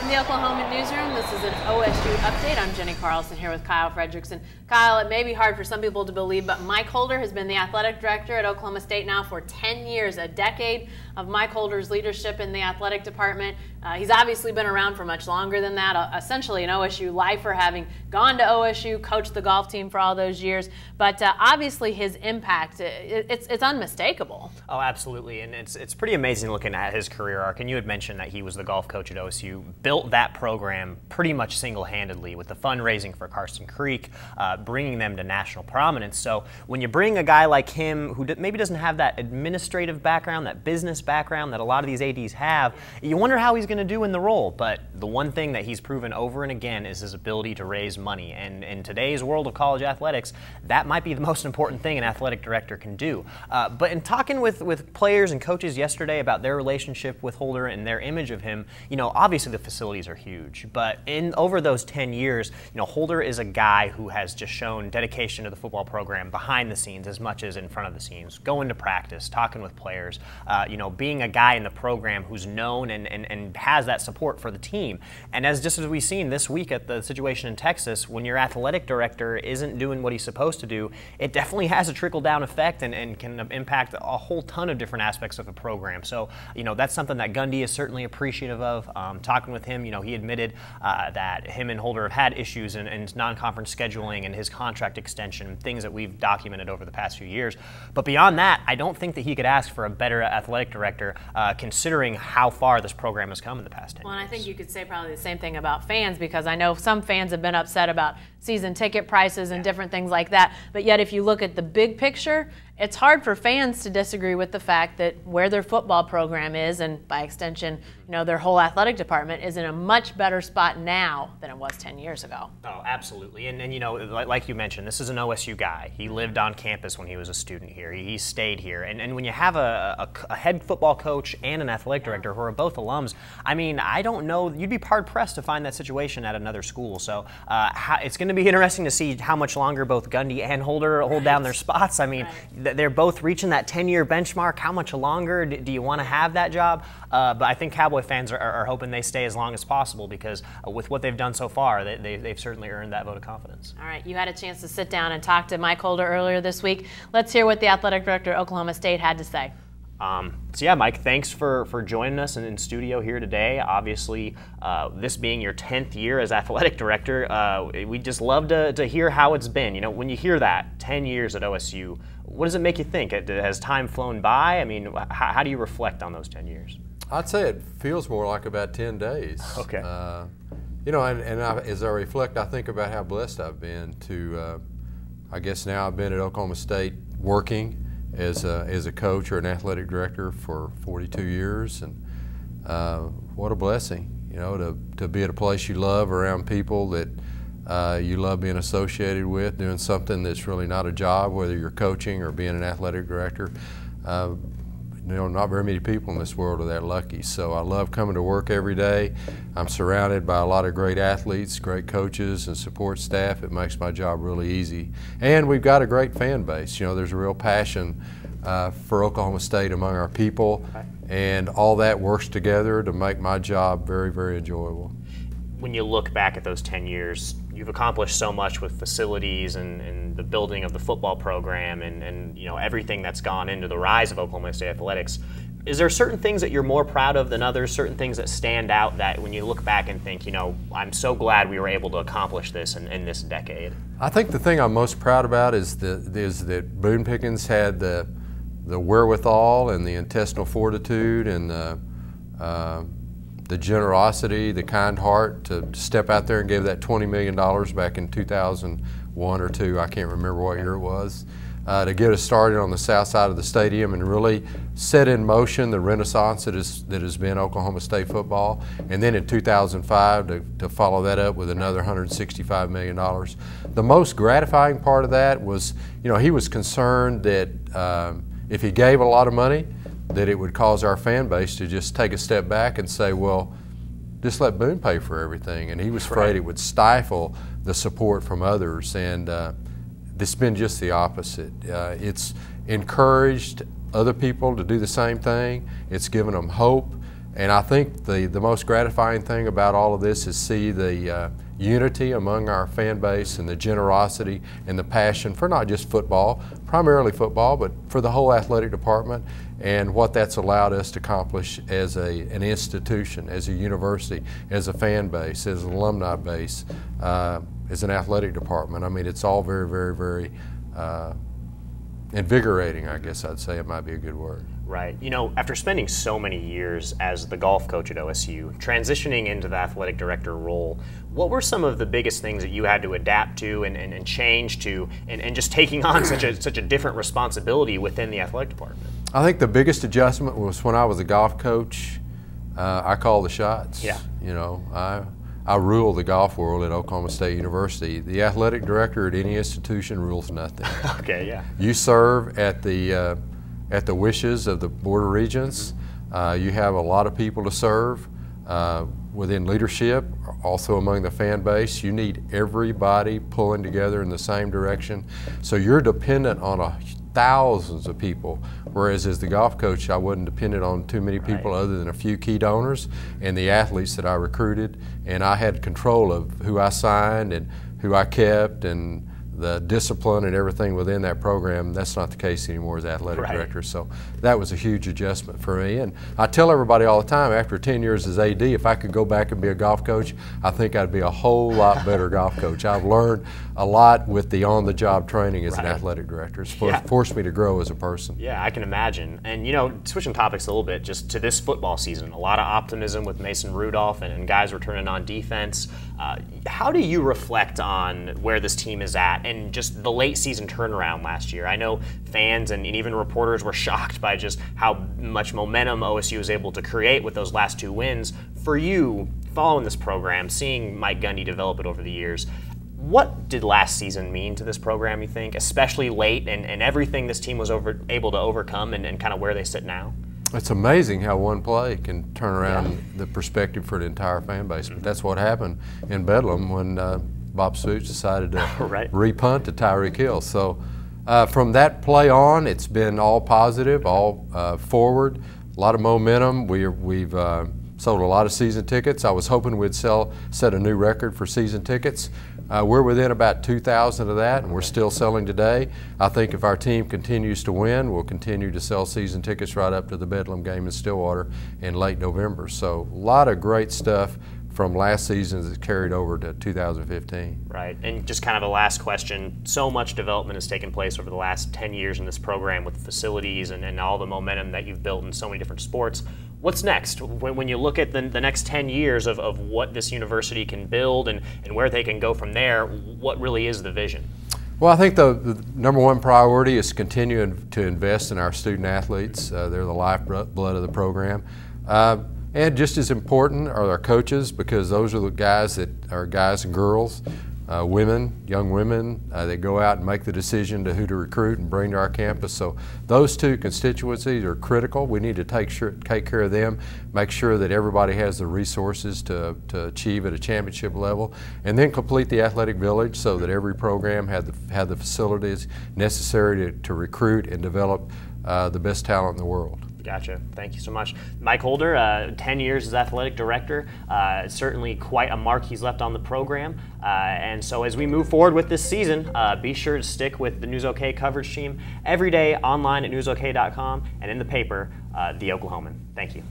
From the Oklahoma newsroom, this is an OSU update. I'm Jenny Carlson here with Kyle Fredrickson. Kyle, it may be hard for some people to believe, but Mike Holder has been the athletic director at Oklahoma State now for 10 years, a decade of Mike Holder's leadership in the athletic department. He's obviously been around for much longer than that, essentially an OSU lifer, having gone to OSU, coached the golf team for all those years. But obviously his impact, it's unmistakable. Oh, absolutely, and it's pretty amazing looking at his career arc. And you had mentioned that he was the golf coach at OSU, built that program pretty much single-handedly with the fundraising for Carson Creek, bringing them to national prominence. So when you bring a guy like him who maybe doesn't have that administrative background, that business background that a lot of these ADs have, you wonder how he's going to do in the role. But the one thing that he's proven over and again is his ability to raise money. And in today's world of college athletics, that might be the most important thing an athletic director can do. But in talking with players and coaches yesterday about their relationship with Holder and their image of him, you know, obviously the facilities are huge. But over those 10 years, you know, Holder is a guy who has just shown dedication to the football program behind the scenes as much as in front of the scenes, going to practice, talking with players, you know, being a guy in the program who's known and has that support for the team. And just as we've seen this week at the situation in Texas, when your athletic director isn't doing what he's supposed to do, it definitely has a trickle-down effect and can impact a whole ton of different aspects of the program. So, you know, that's something that Gundy is certainly appreciative of. Talking with him, you know, he admitted that him and Holder have had issues in non-conference scheduling and his contract extension, things that we've documented over the past few years. But beyond that, I don't think that he could ask for a better athletic director, considering how far this program has come in the past 10 years. Well, and I think you could say probably the same thing about fans, because I know some fans have been upset about season ticket prices and different things like that. But yet, if you look at the big picture, it's hard for fans to disagree with the fact that where their football program is, and by extension, you know, their whole athletic department, is in a much better spot now than it was 10 years ago. Oh, absolutely. And you know, like you mentioned, this is an OSU guy. He lived on campus when he was a student here. He stayed here. And when you have a head football coach and an athletic director who are both alums, I mean, I don't know, you'd be hard-pressed to find that situation at another school. So it's going to be interesting to see how much longer both Gundy and Holder hold down their spots. I mean, they're both reaching that 10-year benchmark. How much longer do you want to have that job? But I think Cowboy fans are hoping they stay as long as possible, because with what they've done so far, they've certainly earned that vote of confidence. All right, you had a chance to sit down and talk to Mike Holder earlier this week. Let's hear what the athletic director at Oklahoma State had to say. So yeah, Mike, thanks for joining us in studio here today. Obviously, this being your 10th year as athletic director, we'd just love to hear how it's been. You know, when you hear that, 10 years at OSU, what does it make you think? Has time flown by? I mean, how do you reflect on those 10 years? I'd say it feels more like about 10 days. Okay. You know, as I reflect, I think about how blessed I've been to, I guess now I've been at Oklahoma State working as a coach or an athletic director for 42 years, and what a blessing, you know, to be at a place you love, around people that you love being associated with, doing something that's really not a job, whether you're coaching or being an athletic director. You know, not very many people in this world are that lucky. So I love coming to work every day. I'm surrounded by a lot of great athletes, great coaches and support staff. It makes my job really easy. And we've got a great fan base. You know, there's a real passion for Oklahoma State among our people, and all that works together to make my job very, very enjoyable. When you look back at those 10 years, you've accomplished so much with facilities and the building of the football program and you know, everything that's gone into the rise of Oklahoma State athletics. Is there certain things that you're more proud of than others, certain things that stand out that when you look back and think, you know, I'm so glad we were able to accomplish this in this decade? I think the thing I'm most proud about is that Boone Pickens had the wherewithal and the intestinal fortitude and the generosity, the kind heart to step out there and give that $20 million back in 2001 or 2, I can't remember what year it was, to get us started on the south side of the stadium and really set in motion the renaissance that has been Oklahoma State football. And then in 2005 to follow that up with another $165 million. The most gratifying part of that was, you know, he was concerned that if he gave a lot of money, that it would cause our fan base to just take a step back and say, well, just let Boone pay for everything. And he was afraid it would stifle the support from others. And it's been just the opposite. It's encouraged other people to do the same thing. It's given them hope. And I think the most gratifying thing about all of this is see the unity among our fan base and the generosity and the passion for not just football, primarily football, but for the whole athletic department, and what that's allowed us to accomplish as an institution, as a university, as a fan base, as an alumni base, as an athletic department. I mean, it's all very, very, very invigorating, I guess I'd say. It might be a good word. Right. You know, after spending so many years as the golf coach at OSU, transitioning into the athletic director role, what were some of the biggest things that you had to adapt to and change to, and just taking on such a different responsibility within the athletic department? I think the biggest adjustment was when I was a golf coach. I called the shots. Yeah. You know, I rule the golf world at Oklahoma State University. The athletic director at any institution rules nothing. Okay, yeah. You serve at the wishes of the Board of Regents. You have a lot of people to serve within leadership, also among the fan base. You need everybody pulling together in the same direction. So you're dependent on thousands of people, whereas as the golf coach, I wasn't dependent on too many people other than a few key donors and the athletes that I recruited, and I had control of who I signed and who I kept and the discipline and everything within that program. That's not the case anymore as athletic director, so that was a huge adjustment for me. And I tell everybody all the time, after 10 years as AD, if I could go back and be a golf coach, I think I'd be a whole lot better golf coach. I've learned a lot with the on-the-job training as an athletic director. It's forced me to grow as a person. Yeah, I can imagine. And, you know, switching topics a little bit, just to this football season, a lot of optimism with Mason Rudolph and guys returning on defense. How do you reflect on where this team is at and just the late season turnaround last year? I know fans and even reporters were shocked by just how much momentum OSU was able to create with those last 2 wins. For you, following this program, seeing Mike Gundy develop it over the years, what did last season mean to this program, you think, especially late and everything this team was able to overcome and kind of where they sit now? It's amazing how one play can turn around the perspective for the entire fan base. But that's what happened in Bedlam when Bob Stoops decided to repunt to Tyreek Hill. So from that play on, it's been all positive, all forward, a lot of momentum. We've sold a lot of season tickets. I was hoping we'd set a new record for season tickets. We're within about 2,000 of that, and we're still selling today. I think if our team continues to win, we'll continue to sell season tickets right up to the Bedlam game in Stillwater in late November. So a lot of great stuff from last season that's carried over to 2015. Right, and just kind of a last question, so much development has taken place over the last 10 years in this program with facilities and all the momentum that you've built in so many different sports. What's next? When you look at the next 10 years of what this university can build and where they can go from there, what really is the vision? Well, I think the number one priority is continuing to invest in our student athletes. They're the lifeblood of the program. And just as important are our coaches, because those are the guys that are guys and girls, women, young women that go out and make the decision to who to recruit and bring to our campus. So those two constituencies are critical. We need to take care of them, make sure that everybody has the resources to achieve at a championship level, and then complete the athletic village so that every program had the facilities necessary to recruit and develop the best talent in the world. Gotcha. Thank you so much. Mike Holder, 10 years as athletic director, certainly quite a mark he's left on the program. And so as we move forward with this season, be sure to stick with the News OK coverage team every day online at newsok.com and in the paper, The Oklahoman. Thank you.